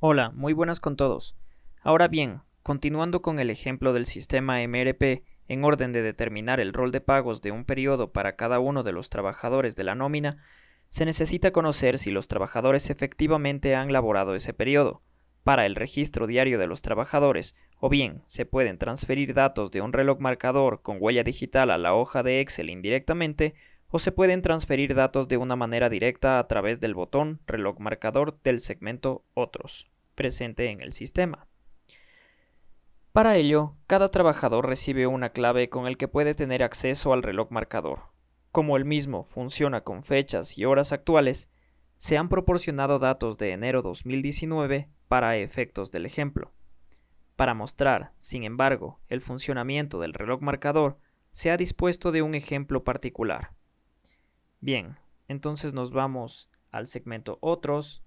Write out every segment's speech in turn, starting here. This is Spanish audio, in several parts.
Hola, muy buenas con todos. Ahora bien, continuando con el ejemplo del sistema MRP, en orden de determinar el rol de pagos de un periodo para cada uno de los trabajadores de la nómina, se necesita conocer si los trabajadores efectivamente han laborado ese periodo, para el registro diario de los trabajadores, o bien se pueden transferir datos de un reloj marcador con huella digital a la hoja de Excel indirectamente, o se pueden transferir datos de una manera directa a través del botón reloj marcador del segmento Otros presente en el sistema. Para ello, cada trabajador recibe una clave con el que puede tener acceso al reloj marcador. Como el mismo funciona con fechas y horas actuales, se han proporcionado datos de enero 2019 para efectos del ejemplo. Para mostrar, sin embargo, el funcionamiento del reloj marcador, se ha dispuesto de un ejemplo particular. Bien, entonces nos vamos al segmento Otros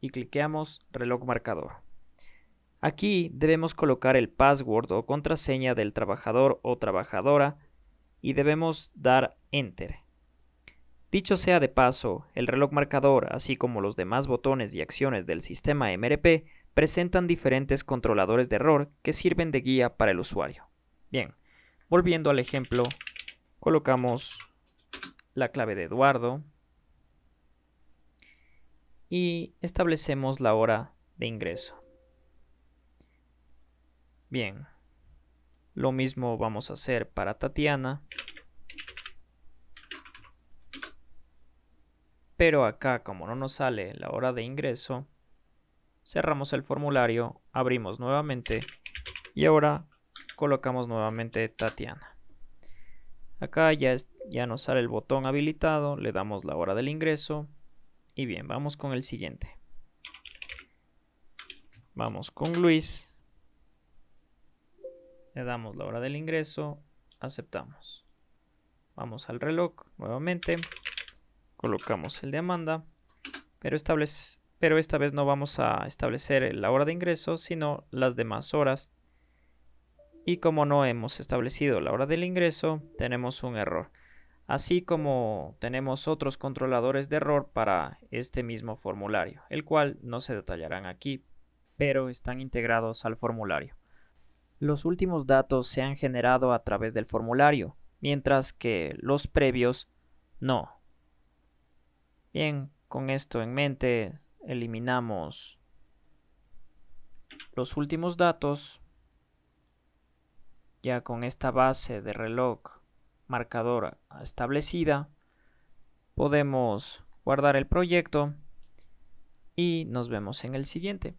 y cliqueamos reloj marcador. Aquí debemos colocar el password o contraseña del trabajador o trabajadora y debemos dar Enter. Dicho sea de paso, el reloj marcador, así como los demás botones y acciones del sistema MRP, presentan diferentes controladores de error que sirven de guía para el usuario. Bien, volviendo al ejemplo, colocamos la clave de Eduardo y establecemos la hora de ingreso. Bien, lo mismo vamos a hacer para Tatiana, pero acá como no nos sale la hora de ingreso, cerramos el formulario, abrimos nuevamente y ahora colocamos nuevamente Tatiana. Acá ya nos sale el botón habilitado, le damos la hora del ingreso y bien, vamos con el siguiente. Vamos con Luis. Le damos la hora del ingreso, aceptamos. Vamos al reloj nuevamente, colocamos el de Amanda, pero esta vez no vamos a establecer la hora de ingreso, sino las demás horas. Y como no hemos establecido la hora del ingreso, tenemos un error. Así como tenemos otros controladores de error para este mismo formulario, el cual no se detallarán aquí, pero están integrados al formulario. Los últimos datos se han generado a través del formulario, mientras que los previos no. Bien, con esto en mente, eliminamos los últimos datos. Ya con esta base de reloj marcador establecida, podemos guardar el proyecto y nos vemos en el siguiente.